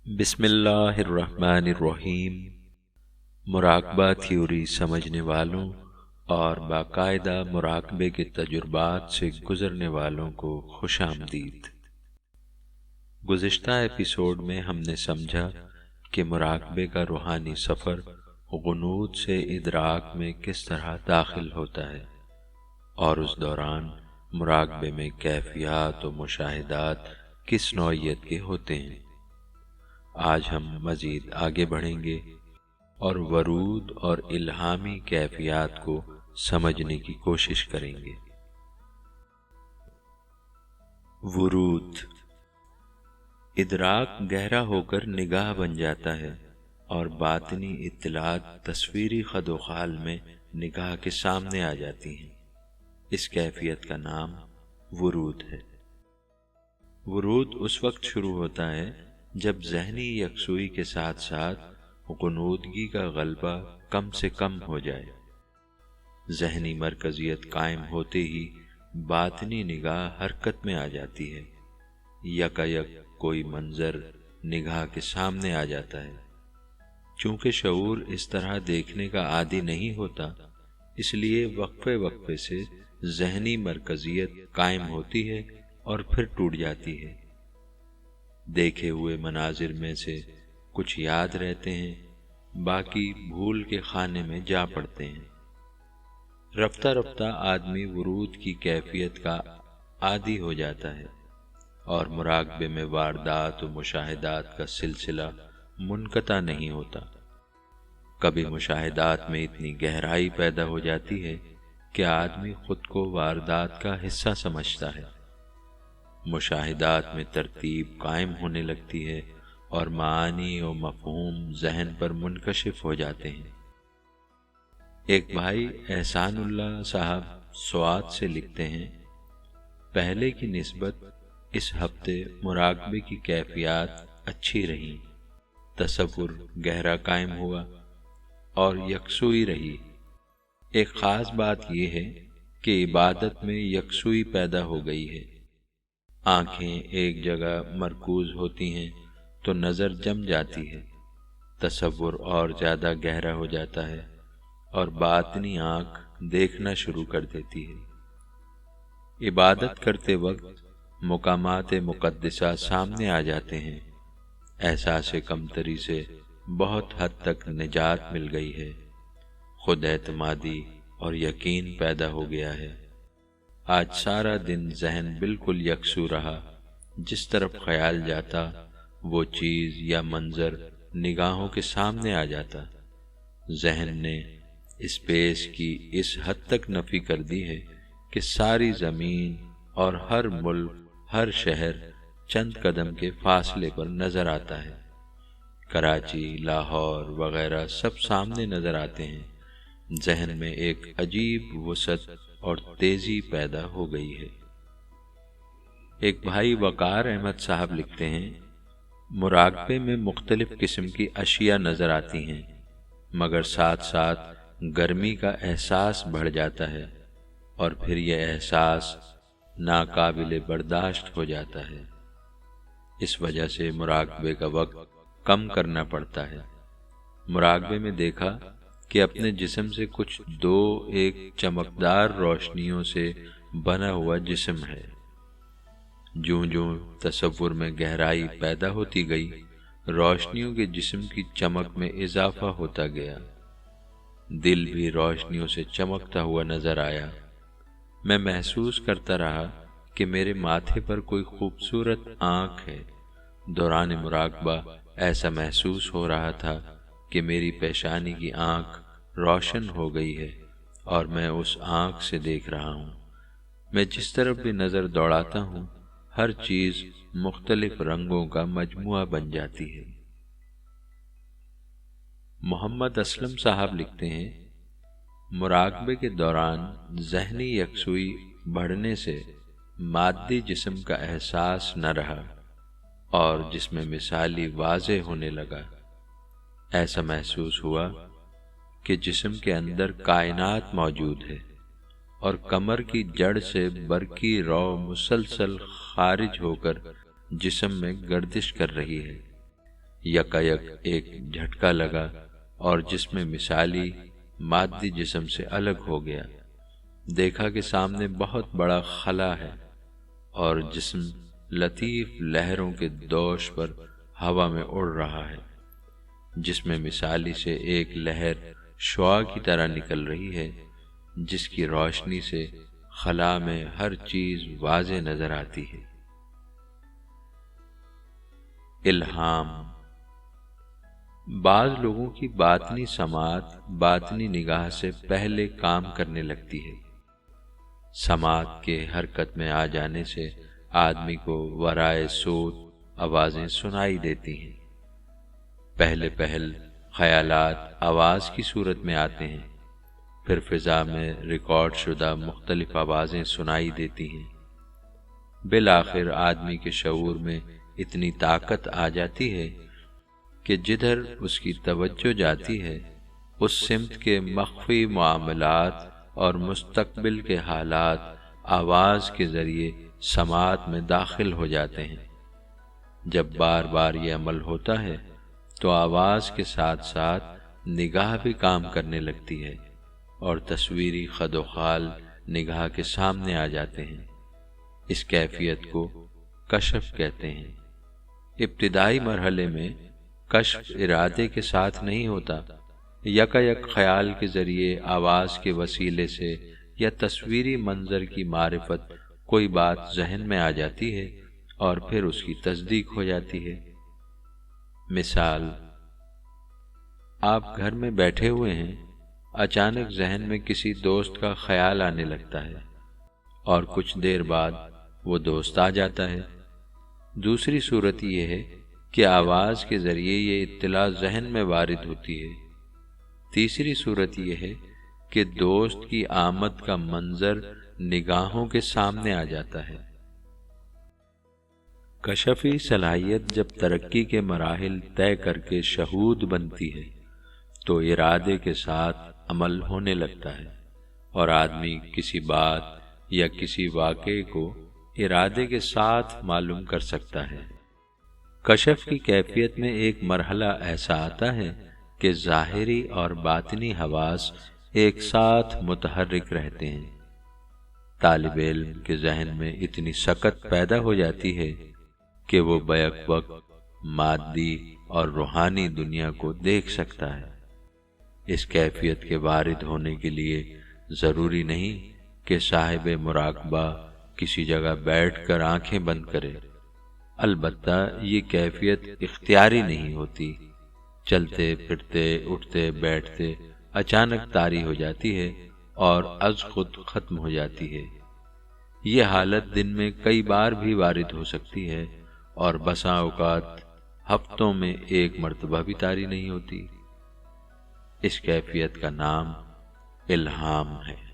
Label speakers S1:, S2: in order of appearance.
S1: بسم اللہ الرحمن الرحیم۔ مراقبہ تھیوری سمجھنے والوں اور باقاعدہ مراقبے کے تجربات سے گزرنے والوں کو خوش آمدید۔ گزشتہ ایپیسوڈ میں ہم نے سمجھا کہ مراقبے کا روحانی سفر غنود سے ادراک میں کس طرح داخل ہوتا ہے، اور اس دوران مراقبے میں کیفیات و مشاہدات کس نوعیت کے ہوتے ہیں۔ آج ہم مزید آگے بڑھیں گے اور ورود اور الہامی کیفیات کو سمجھنے کی کوشش کریں گے۔ ورود، ادراک گہرا ہو کر نگاہ بن جاتا ہے اور باطنی اطلاعات تصویری خد و خال میں نگاہ کے سامنے آ جاتی ہیں۔ اس کیفیت کا نام ورود ہے۔ ورود اس وقت شروع ہوتا ہے جب ذہنی یکسوئی کے ساتھ ساتھ غنودگی کا غلبہ کم سے کم ہو جائے۔ ذہنی مرکزیت قائم ہوتے ہی باطنی نگاہ حرکت میں آ جاتی ہے۔ یکایک کوئی منظر نگاہ کے سامنے آ جاتا ہے۔ چونکہ شعور اس طرح دیکھنے کا عادی نہیں ہوتا، اس لیے وقفے وقفے سے ذہنی مرکزیت قائم ہوتی ہے اور پھر ٹوٹ جاتی ہے۔ دیکھے ہوئے مناظر میں سے کچھ یاد رہتے ہیں، باقی بھول کے خانے میں جا پڑتے ہیں۔ رفتہ رفتہ آدمی ورود کی کیفیت کا عادی ہو جاتا ہے اور مراقبے میں واردات و مشاہدات کا سلسلہ منقطع نہیں ہوتا۔ کبھی مشاہدات میں اتنی گہرائی پیدا ہو جاتی ہے کہ آدمی خود کو واردات کا حصہ سمجھتا ہے۔ مشاہدات میں ترتیب قائم ہونے لگتی ہے اور معانی و مفہوم ذہن پر منکشف ہو جاتے ہیں۔ ایک بھائی احسان اللہ صاحب سوات سے لکھتے ہیں، پہلے کی نسبت اس ہفتے مراقبے کی کیفیات اچھی رہی، تصور گہرا قائم ہوا اور یکسوئی رہی۔ ایک خاص بات یہ ہے کہ عبادت میں یکسوئی پیدا ہو گئی ہے۔ آنکھیں ایک جگہ مرکوز ہوتی ہیں تو نظر جم جاتی ہے، تصور اور زیادہ گہرا ہو جاتا ہے اور باطنی آنکھ دیکھنا شروع کر دیتی ہے۔ عبادت کرتے وقت مقامات مقدسہ سامنے آ جاتے ہیں۔ احساس کمتری سے بہت حد تک نجات مل گئی ہے، خود اعتمادی اور یقین پیدا ہو گیا ہے۔ آج سارا دن ذہن بالکل یکسو رہا، جس طرف خیال جاتا وہ چیز یا منظر نگاہوں کے سامنے آ جاتا۔ ذہن نے اسپیس کی اس حد تک نفی کر دی ہے کہ ساری زمین اور ہر ملک، ہر شہر چند قدم کے فاصلے پر نظر آتا ہے۔ کراچی، لاہور وغیرہ سب سامنے نظر آتے ہیں۔ ذہن میں ایک عجیب وسعت اور تیزی پیدا ہو گئی ہے۔ ایک بھائی وقار احمد صاحب لکھتے ہیں، مراقبے میں مختلف قسم کی اشیاء نظر آتی ہیں، مگر ساتھ ساتھ گرمی کا احساس بڑھ جاتا ہے اور پھر یہ احساس ناقابل برداشت ہو جاتا ہے۔ اس وجہ سے مراقبے کا وقت کم کرنا پڑتا ہے۔ مراقبے میں دیکھا کہ اپنے جسم سے کچھ ایک چمکدار روشنیوں سے بنا ہوا جسم ہے۔ جوں جوں تصور میں گہرائی پیدا ہوتی گئی، روشنیوں کے جسم کی چمک میں اضافہ ہوتا گیا۔ دل بھی روشنیوں سے چمکتا ہوا نظر آیا۔ میں محسوس کرتا رہا کہ میرے ماتھے پر کوئی خوبصورت آنکھ ہے۔ دوران مراقبہ ایسا محسوس ہو رہا تھا کہ میری پیشانی کی آنکھ روشن ہو گئی ہے اور میں اس آنکھ سے دیکھ رہا ہوں۔ میں جس طرف بھی نظر دوڑاتا ہوں، ہر چیز مختلف رنگوں کا مجموعہ بن جاتی ہے۔ محمد اسلم صاحب لکھتے ہیں، مراقبے کے دوران ذہنی یکسوئی بڑھنے سے مادی جسم کا احساس نہ رہا اور جسم مثالی واضح ہونے لگا۔ ایسا محسوس ہوا کہ جسم کے اندر کائنات موجود ہے اور کمر کی جڑ سے برقی رو مسلسل خارج ہو کر جسم میں گردش کر رہی ہے۔ یکایک ایک جھٹکا لگا اور جسم مثالی مادی جسم سے الگ ہو گیا۔ دیکھا کہ سامنے بہت بڑا خلا ہے اور جسم لطیف لہروں کے دوش پر ہوا میں اڑ رہا ہے۔ جسم مثالی سے ایک لہر شعاع کی طرح نکل رہی ہے، جس کی روشنی سے خلا میں ہر چیز واضح نظر آتی ہے۔ الہام۔ بعض لوگوں کی باطنی سماعت باطنی نگاہ سے پہلے کام کرنے لگتی ہے۔ سماعت کے حرکت میں آ جانے سے آدمی کو ورائے صوت آوازیں سنائی دیتی ہیں۔ پہل خیالات آواز کی صورت میں آتے ہیں، پھر فضا میں ریکارڈ شدہ مختلف آوازیں سنائی دیتی ہیں۔ بالآخر آدمی کے شعور میں اتنی طاقت آ جاتی ہے کہ جدھر اس کی توجہ جاتی ہے اس سمت کے مخفی معاملات اور مستقبل کے حالات آواز کے ذریعے سماعت میں داخل ہو جاتے ہیں۔ جب بار بار یہ عمل ہوتا ہے تو آواز کے ساتھ ساتھ نگاہ بھی کام کرنے لگتی ہے اور تصویری خد و خال نگاہ کے سامنے آ جاتے ہیں۔ اس کیفیت کو کشف کہتے ہیں۔ ابتدائی مرحلے میں کشف ارادے کے ساتھ نہیں ہوتا، یکایک خیال کے ذریعے آواز کے وسیلے سے یا تصویری منظر کی معرفت کوئی بات ذہن میں آ جاتی ہے اور پھر اس کی تصدیق ہو جاتی ہے۔ مثال، آپ گھر میں بیٹھے ہوئے ہیں، اچانک ذہن میں کسی دوست کا خیال آنے لگتا ہے اور کچھ دیر بعد وہ دوست آ جاتا ہے۔ دوسری صورت یہ ہے کہ آواز کے ذریعے یہ اطلاع ذہن میں وارد ہوتی ہے۔ تیسری صورت یہ ہے کہ دوست کی آمد کا منظر نگاہوں کے سامنے آ جاتا ہے۔ کشفی صلاحیت جب ترقی کے مراحل طے کر کے شہود بنتی ہے تو ارادے کے ساتھ عمل ہونے لگتا ہے اور آدمی کسی بات یا کسی واقعے کو ارادے کے ساتھ معلوم کر سکتا ہے۔ کشف کی کیفیت میں ایک مرحلہ ایسا آتا ہے کہ ظاہری اور باطنی حواس ایک ساتھ متحرک رہتے ہیں۔ طالب علم کے ذہن میں اتنی سکت پیدا ہو جاتی ہے کہ وہ بیک وقت مادی اور روحانی دنیا کو دیکھ سکتا ہے۔ اس کیفیت کے وارد ہونے کے لیے ضروری نہیں کہ صاحب مراقبہ کسی جگہ بیٹھ کر آنکھیں بند کرے، البتہ یہ کیفیت اختیاری نہیں ہوتی، چلتے پھرتے اٹھتے بیٹھتے اچانک طاری ہو جاتی ہے اور از خود ختم ہو جاتی ہے۔ یہ حالت دن میں کئی بار بھی وارد ہو سکتی ہے اور بسا اوقات ہفتوں میں ایک مرتبہ بھی طاری نہیں ہوتی۔ اس کیفیت کا نام الہام ہے۔